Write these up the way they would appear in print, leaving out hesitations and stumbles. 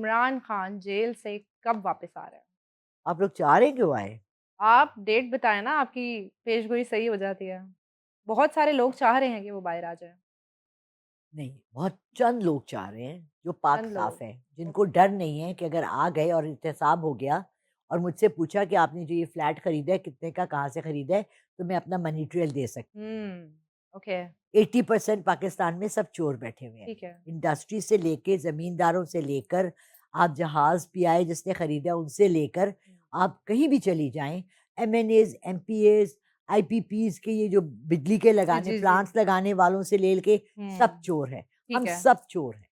Imran Khan jail से कब वापस आ रहे हैं? आप लोग चाह रहे हैं कि वो आए? आप डेट बताएँ ना, आपकी पेशगोई सही हो जाती है। बहुत सारे लोग चाह रहे हैं कि वो बाहर आ जाए। नहीं, बहुत चंद लोग चाह रहे हैं जो पाक चंद साफ लोग। हैं, जिनको ओके। डर नहीं है कि अगर आ गए और एहतसाब हो गया और मुझसे पूछा कि आपने जो ये फ्लैट खरीदा है कितने का, कहाँ से खरीदा है, तो मैं अपना मनी ट्रेल दे सकती हूँ। ओके, 80% पाकिस्तान में सब चोर बैठे हुए हैं। ठीक है। इंडस्ट्री से लेके ज़मींदारों से लेकर आप जहाज़ पीआई जिसने खरीदा उनसे लेकर हुँ। आप कहीं भी चली जाएँ, एमएनएज़, एमपीएज़, आईपीपीज़ के ये जो बिजली के जी, लगाने जी, जी। प्लांट्स लगाने वालों से लेके सब हुँ, चोर हैं। हम ठीक है। सब चोर हैं।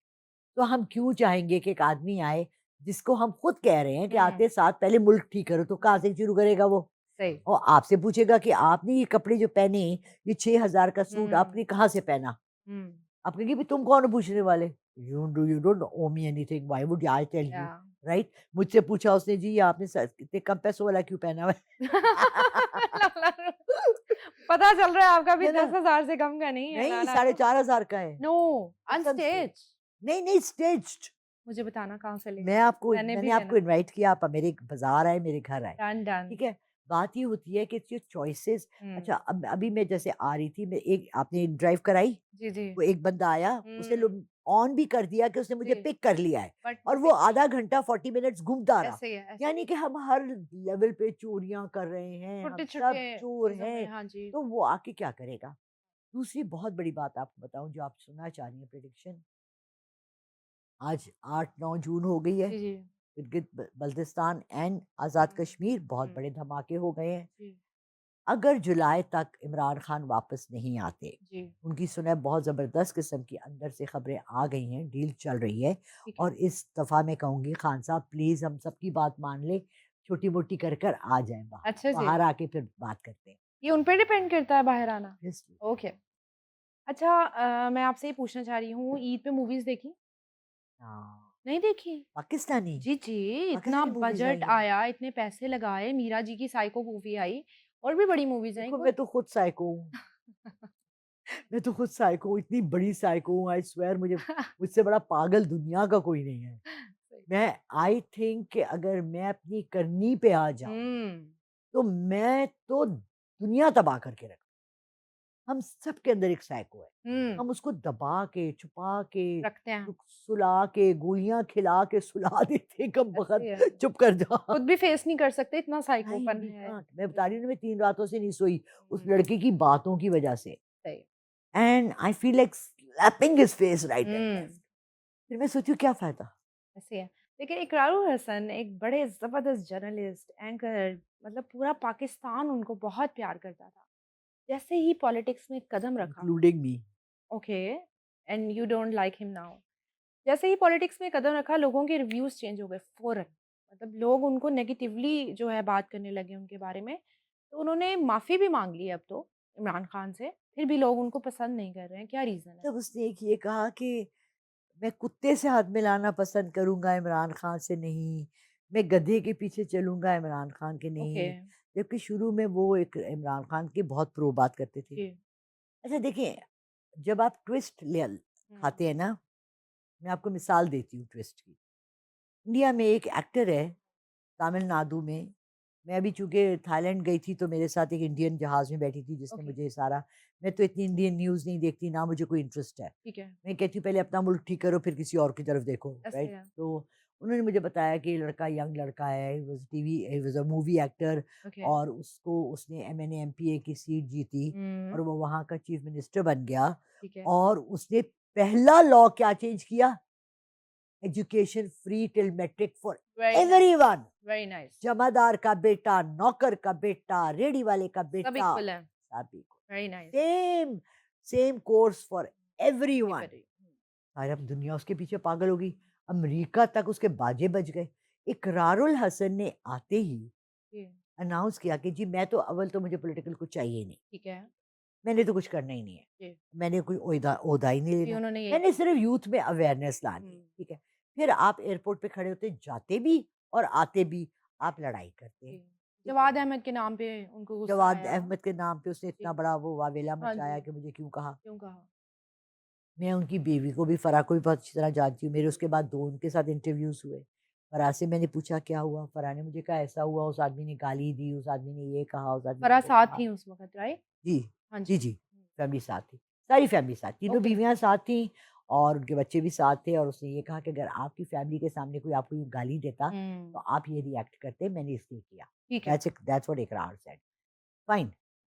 तो हम क्यों चाहेंगे कि एक आदमी आए जिसको हम खुद कह रहे हैं कि हुँ, आते साथ पहले मुल्क ठीक करो, तो कहाँ से शुरू करेगा वो? सही। और आपसे पूछेगा कि आपने ये कपड़े जो पहने, ये 6000 का सूट हुँ, आपने कहाँ से पहना? हुँ, आप कहेंगे "भई तुम कौन हो पूछने वाले? You don't owe me anything, why would I tell ya you?" Right? मुझसे पूछा उसने जी ये आपने इतने कम पैसों वाला क्यों पहना हुआ है? पता चल रहा है आपका भी है ना? 10,000 से कम का नहीं है, नहीं नाना साढ़े तो। 4000 का है, नो, कसम से। अनस्टिच्ड। नहीं, नहीं स्टिच्ड। मुझे बताना कहाँ से लेंगे? मैंने मैंने भी आपको लेना। इनवाइट किया, आप मेरे बाज़ार आए, मेरे घर आए, डन, डन। ठीक है? बात ये होती है कि जो चॉइसेस हुँ, अच्छा अब अभी मैं जैसे आ रही थी, मैं एक आपने ड्राइव कराई? जी, जी। वो एक बंदा आया, उसने लो हुँ, ऑन भी कर दिया कि उसने मुझे जी, पिक कर लिया है बट और वो पिक आधा घंटा 40 मिनट्स घूमता रहा। ऐसे ही है, ऐसे ही यानी है। कि हम हर लेवल पे चोरियाँ कर रहे हैं, हम छोटे-छोटे सब चोर चीज़ों में, हैं, हाँ जी। तो वो आके क्या करेगा? दूसरी बहुत बड़ी बात आपको बताऊँ जो आप सुनना चाह रही हैं प्रेडिक्शन, आज 8-9 जून हो गई है। जी, जी। गिलगित बल्तिस्तान एंड आज़ाद हुँ, कश्मीर बहुत हुँ, बड़े धमाके हो गए हैं। जी, अगर जुलाई तक इमरान खान वापस नहीं आते, जी, उनकी सुनह बहुत ज़बरदस्त किस्म की अंदर से खबरें आ गई हैं, डील चल रही है ठीक है। और इस दफ़ा मैं कहूँगी खान साहब प्लीज़ हम सबकी बात मान लें, छोटी-मोटी कर कर आ जाएँ बाहर। अच्छा जी, बाहर आके फिर बात करते हैं। ये उन पे डिपेंड करता है बाहर आना? ऑब्वियसली। ओके। अच्छा मैं आपसे ये पूछना चाह रही हूँ, ईद पे मूवीज़ देखी? हाँ, नहीं देखी? पाकिस्तानी जी, जी, इतना पाकिस्तानी मूवीज़ बजट आई हैं। आया, इतने पैसे लगाए, मीरा जी की साइको मूवी आई और भी बड़ी मूवीज़ आई देखो कोई मैं तो खुद साइको हूँ। मैं तो खुद साइको हूँ, इतनी बड़ी साइको हूँ, आई स्वेयर मुझसे बड़ा पागल दुनिया का कोई नहीं है। सही। मैं आई थिंक कि अगर मैं अपनी करनी पे आ जाऊँ, हुँ, तो मैं तो दुनिया तबाह करके रख हम सबके अंदर एक साइको है। हुँ, हम उसको दबा के, छुपा के, रखते हैं, सुला के, गोलियाँ खिला के सुला देते हैं कब ऐसे ही बख़त है। चुप कर जा। खुद भी फेस नहीं कर सकते, इतना नहीं साइकोपन वी है। कांट मैं बता रही जी, हूँ ना मैं 3 रातों से नहीं सोई, उस हुँ, लड़के की बातों की वज़ह से। सही। And I feel like slapping his face right and left. हुँ, फिर मैं सोची क्या फ़ायदा? ऐसे ही है। देखिए इकरारुल हसन एक बड़े ज़बरदस्त जर्नलिस्ट, एंकर मतलब पूरा पाकिस्तान उनको बहुत प्यार करता था। जैसे ही पॉलिटिक्स में कदम रखा including me. Okay and you don't like him now. जैसे ही पॉलिटिक्स में कदम रखा लोगों के रिव्यूज़ चेंज हो गए फ़ौरन। मतलब लोग उनको नेगेटिवली जो है बात करने लगे उनके बारे में। तो उन्होंने माफ़ी भी माँग ली अब तो इमरान खान से, फिर भी लोग उनको पसंद नहीं कर रहे हैं, क्या रीज़न है? तब उसने एक ये कहा कि मैं कुत्ते से हाथ मिलाना पसंद करूँगा इमरान खान से नहीं, मैं गधे के पीछे चलूँगा इमरान खान के ओके, नहीं। जबकि शुरू में वो एक इमरान खान की बहुत प्रो बात करते थे। जी। अच्छा देखिए, जब आप ट्विस्ट हुँ, खाते हैं ना, मैं आपको मिसाल देती हूँ ट्विस्ट की। इंडिया में एक एक्टर है, तमिलनाडु में, मैं अभी चूँकि थाईलैंड गई थी तो मेरे साथ एक इंडियन जहाज़ में बैठी थी जिसने ओके, मुझे सारा मैं तो इतनी इंडियन न्यूज़ नहीं देखती, ना मुझे कोई इंटरेस्ट है। ठीक है, मैं कहती हूँ पहले अपना मुल्क ठीक करो फिर किसी और की तरफ देखो, ऐसे राइट? है। तो उन्होंने मुझे बताया कि ये लड़का यंग लड़का है, he was a movie actor okay. और उसको उसने एमएनए एमपीए की सीट जीती हुँ, और वो वहाँ का चीफ मिनिस्टर बन गया ठीक है। और उसने पहला लॉ क्या चेंज किया? Education free till matric for very nice, everyone. Very nice. जमादार का बेटा, नौकर का बेटा, रेहड़ी वाले का सब बेटा, इक्वल हैं, सभी को very nice. Same same course for everyone. Everybody. और अब दुनिया उसके पीछे पागल हो गई। अमेरिका तक उसके बाजे बज गए। इकरारुल हसन ने आते ही जी, अनाउंस किया कि जी मैं तो अव्वल तो मुझे पॉलिटिकल कुछ चाहिए ही नहीं। ठीक है। मैंने तो कुछ करना ही नहीं है। जी, मैंने कोई ओहदा ओहदा ही नहीं जी लेना। उन्होंने यही मैंने कहा। सिर्फ यूथ में अवेयरनेस लानी है, हुँ, ठीक है। फिर आप एयरपोर्ट पे खड़े होते जाते भी और आते भी आप लड़ाई करते जी। हैं, ठीक है। जवाद अहमद के नाम पे उनको गुस्सा जवाद आया। अहमद के नाम पे उसने इतना जी, बड़ा वो वावेला हाँ जी, मचाया कि मुझे क्यों कहा। क्यों कहा? मैं उनकी बीवी को भी, फराह को भी बहुत अच्छी तरह जानती हूँ। मेरे उसके बाद 2 उनके साथ इंटरव्यूज़ हुए। फराह से मैंने पूछा क्या हुआ? फराह ने मुझे कहा ऐसा हुआ, उस आदमी ने गाली दी, उस आदमी ने ये कहा, उस आदमी ने फराह वो साथ कहा। थी उस वक़्त, राइट? जी, हाँ जी, जी। जी, हुँ, फैमिली साथ थी। सारी फैमिली साथ, तीनों ओके। बीवियाँ साथ थीं और उनके बच्चे भी साथ थे और उसने ये कहा कि अगर आपकी फैमिली के सामने कोई आपको यूँ गाली देता, तो हुँ, आप ये रिएक्ट करते, मैंने इसलिए किया। ठीक है। दैट्स व्हाट इकरार said. Fine,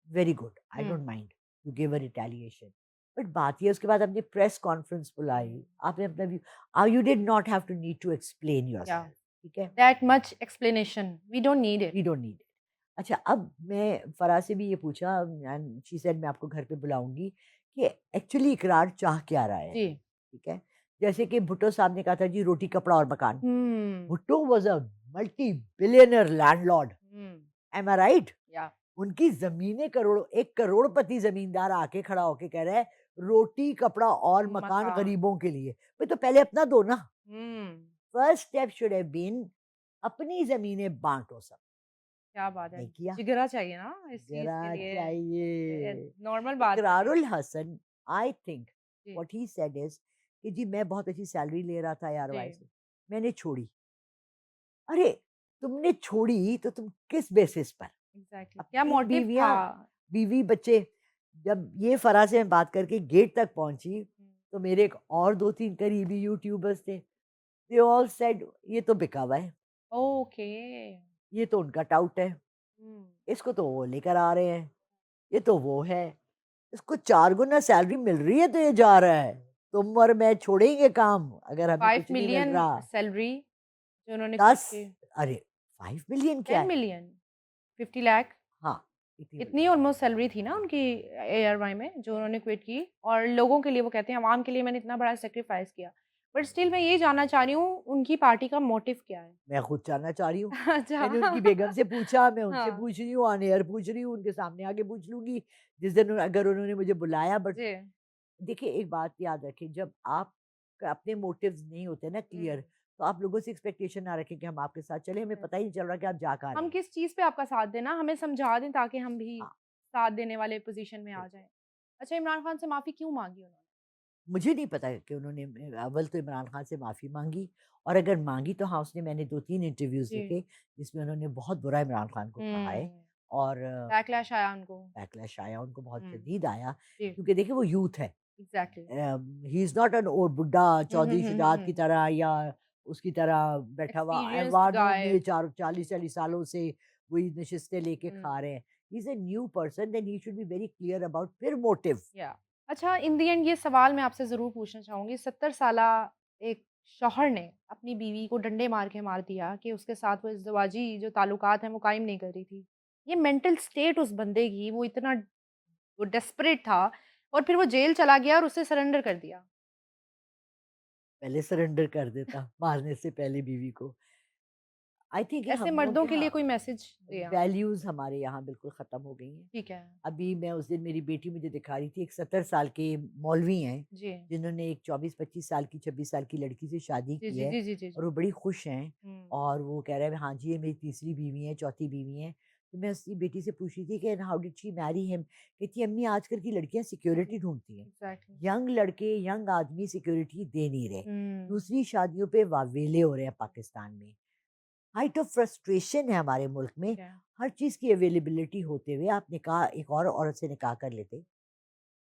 very good, I hmm, don't mind, you give a retaliation. But बात ये है उसके बाद आपने प्रेस कॉन्फ्रेंस बुलाई, हुँ, आपने अपना view you did not have to need to explain या योरसेल्फ, ठीक है? That much explanation we don't need it. We don't need it. अच्छा, अब मैं फराह से भी ये पूछा एंड शी सेड मैं आपको घर पे बुलाऊँगी कि एक्चुअली इकरार चाह क्या रहा है, जी। ठीक है? जैसे कि भुट्टो साहब ने कहा था जी रोटी, कपड़ा और मकान। Hmm, Bhutto was a multibillionaire landlord, hmm, am I right? या उनकी ज़मीनें करोड़ों, एक करोड़पति ज़मींदार आके खड़ा होके कह रहा है, रोटी, कपड़ा और मकान मकान। गरीबों के लिए। भई तो पहले अपना दो ना। Hmm, first step should have been अपनी ज़मीनें बाँटो सब। क्या बात है। नहीं किया। जिगरा चाहिए ना इस चीज़ के ज़रा लिए। ये चाहिए। नॉर्मल बात नहीं है। इकरारुल हसन, आई थिंक जी, व्हाट ही सेड इज़ कि जी मैं बहुत अच्छी सैलरी ले रहा था एयरवाई जी, से, मैंने छोड़ी। अरे! तुमने छोड़ी तो तुम किस बेसिस पर? एग्ज़ैक्टली क्या अपनी मोटिव था? बीवियाँ, बीवी-बच्चे, जब ये फ़राह से मैं बात करके गेट तक पहुँची, हुँ, तो मेरे एक और 2-3 करीबी यूट्यूबर्स थे। दे ऑल सेड ये तो बिका हुआ है, ओके। ये तो उनका टाउट है, हुँ, इसको तो वो लेकर आ रहे हैं, ये तो वो है, इसको 4 गुना सैलरी मिल रही है तो ये जा रहा है। तुम और मैं छोड़ेंगे काम अगर हमें 5 कुछ नहीं मिल मिलियन रहा। सैलरी जो उन्होंने क्विट 10 की। अरे! 5 मिलियन क्या 10 है? मिलियन 50 लाख हाँ, इतनी बड़ी इतनी सैलरी। ऑलमोस्ट सैलरी थी ना उनकी एआरवाई में जो उन्होंने क्विट की और लोगों के लिए वो कहते हैं अवाम के लिए मैंने इतना बड़ा सैक्रिफाइस किया। बट स्टिल मैं ये जानना चाह रही हूँ उनकी पार्टी का मोटिव क्या है? मैं खुद जानना चाह रही हूँ। अच्छा। मैंने उनकी बेगम से पूछा, मैं उनसे हाँ, पूछ रही हूँ, ऑन एयर पूछ रही हूँ, उनके सामने आके पूछ लूँगी, जिस दिन अगर उन्होंने मुझे बुलाया। बट जी। देखिए एक बात याद रखें, जब आप अपने मोटिव्स नहीं होते ना हुँ। क्लियर, तो आप लोगों से एक्सपेक्टेशन ना रखें कि हम आपके साथ चलें, हमें पता ही नहीं चल रहा कि आप जा कहाँ रहे हम हैं। किस चीज़ पे आपका साथ दें ना, हमें समझा दें ताकि हम भी हाँ, साथ देने वाले पोज़ीशन में आ बिल्कुल। जाएँ। अच्छा इमरान खान से माफ़ी क्यों माँगी उन्होंने? मुझे नहीं पता कि उन्होंने अव्वल तो इमरान खान से माफ़ी माँगी, और अगर माँगी तो हाँ, उसने, मैंने 2-3 इंटरव्यूज़ जी। देखे, जिसमें उन्होंने बहुत बुरा इमरान खान को कहा है हुँ। और बैकलैश आया उनको। बैकलैश आया, उनको बहुत हुँ। शदीद आया, जी, क्योंकि देखिए वो यूथ है। Exactly. He is not an ओ बुड्ढा हुँ, हुँ, चौधरी हुँ, हुँ, शुजात की हुँ। तरह या उसकी तरह बैठा हुआ एक्सपीरियंस्ड ऐवानों गाय। में 4 40-40 सालों से वही नशिस्तें लेके हुँ। खा रहे हैं। He is a new person, then he should be very clear about फिर मोटिव। या अच्छा इन द एंड ये सवाल मैं आपसे ज़रूर पूछना चाहूँगी 70 साला एक शौहर ने अपनी बीवी को डंडे मार के मार दिया कि उसके साथ वो इज़्ज़वाजी जो ताल्लुकात हैं वो कायम नहीं कर रही थी। ये मेंटल स्टेट उस बंदे की वो इतना वो डेस्परेट था और फिर वो जेल चला गया और उसे सरेंडर कर दिया। पहले सरेंडर कर देता मारने से पहले बीवी को। आई थिंक ऐसे हम लोग मर्दों के लिए यहाँ कोई मैसेज दें आप? वैल्यूज़ हमारे यहाँ बिल्कुल ख़त्म हो गई हैं। ठीक है। अभी मैं उस दिन, मेरी बेटी मुझे दिखा रही थी, एक 70 साल के मौलवी हैं, जी। जिन्होंने एक 24-25 साल की, 26 साल की लड़की से शादी जी, की जी, है जी, जी, जी, और जी। वो बड़ी खुश हैं। हुँ। और वो कह रहा है हाँ जी, ये मेरी तीसरी बीवी है, चौथी बीवी है। तो मैं उसकी बेटी से पूछ रही थी कि how did she marry him? कहती अम्मी आजकल की लड़कियाँ जी, जी। सिक्योरिटी ढूँढती हैं। एग्ज़ैक्टली। यंग लड़के, यंग आदमी सिक्योरिटी दे नहीं रहे। हुँ। दूसरी शादियों पे वावेले हो रहे हैं पाकिस्तान में। हाइट ऑफ फ्रस्ट्रेशन है हमारे मुल्क में। ठीक है। हर चीज़ की अवेलेबिलिटी होते हुए आप निकाह एक और औरत से निकाह कर लेते।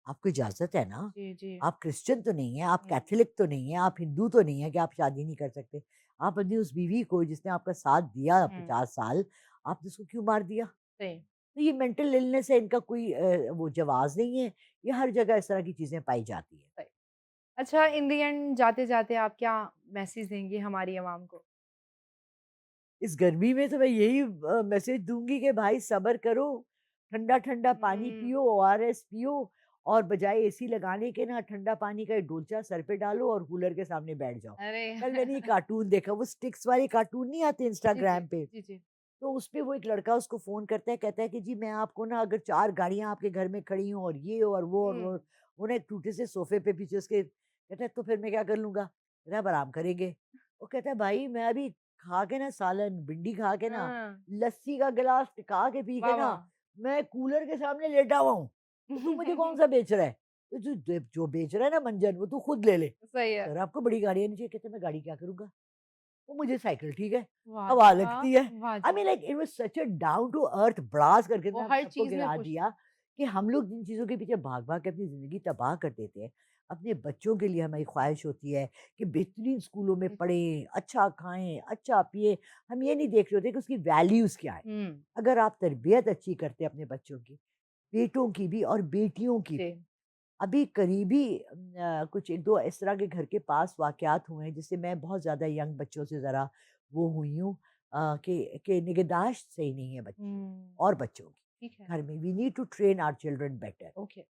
आपको इजाज़त है ना? जी, जी। आप क्रिश्चियन तो नहीं हैं, आप हुँ। कैथोलिक तो नहीं हैं, आप हिंदू तो नहीं हैं कि आप शादी नहीं कर सकते। आप अपनी उस बीवी को जिसने आपका साथ दिया हुँ। 50 साल, आपने उसको क्यों मार दिया? सही, तो ये मेंटल इलनेस है, इनका कोई वो जवाज़ नहीं है। ये हर जगह इस तरह की चीज़ें पाई जाती हैं। सही। अच्छा इन द एंड जाते-जाते आप क्या मैसेज देंगी हमारी आवाम को? इस गर्मी में तो मैं यही मैसेज दूँगी कि भाई सब्र करो, ठंडा-ठंडा पानी हुँ। पियो, ओआरएस पियो और बजाए एसी लगाने के ना ठंडा पानी का एक डोलचा सर पे डालो और कूलर के सामने बैठ जाओ। अरे! कल मैंने ये कार्टून देखा, वो स्टिक्स वाले कार्टून नहीं आते जी, जी। इंस्टाग्राम पे, जी, जी। तो उसपे वो एक लड़का उसको फ़ोन करता है, कहता है कि जी मैं आपको ना, अगर 4 गाड़ियाँ आपके घर में खड़ी हों और ये और वो और हुँ। वो ना एक टूटे से सोफ़े पे पीछे उसके, कहता है तो फिर मैं क्या कर लूँगा? कहता है अब आराम करेंगे। वो कहता है भाई मैं अभी खा के ना सालन, भिंडी खा के ना, हाँ। लस्सी का गिलास टिका के पी के वाह, ना, वाह! मैं कूलर के सामने लेटा हुआ हूँ। तो तू मुझे कौन-सा बेच रहा है? तो जो बेच रहा है ना मंजन, वो तू खुद ले ले। सही है। सर आपको बड़ी गाड़ियाँ नहीं चाहिए? कहते मैं गाड़ी क्या करूँगा? वो मुझे साइकिल ठीक है, हवा वाह! लगती है। आई वाजिब। Mean like it was such a down to earth ब्रास करके वो ना हर सबको चीज़ में गिरा खुश दिया था। कि हम लोग जिन चीज़ों के पीछे भाग-भाग के अपनी ज़िंदगी तबाह कर देते हैं, अपने बच्चों के लिए हमारी ख्वाहिश होती है कि बेहतरीन स्कूलों में हुँ, पढ़ें, अच्छा खाएँ, अच्छा पिएँ। हम ये नहीं देख रहे होते कि उसकी वैल्यूज़ क्या है। हुँ, अगर आप तरबियत अच्छी करते हैं अपने बच्चों की, बेटों की भी और बेटियों की जी। भी। अभी करीबी कुछ 1-2 इस तरह के घर के पास वाक़यात हुए हैं, जिससे मैं बहुत ज़्यादा यंग बच्चों से ज़रा वो हुई हूँ कि निगहदाश्त सही नहीं है हुँ, और बच्चों की। ठीक है। घर में we need to train our children better. Okay.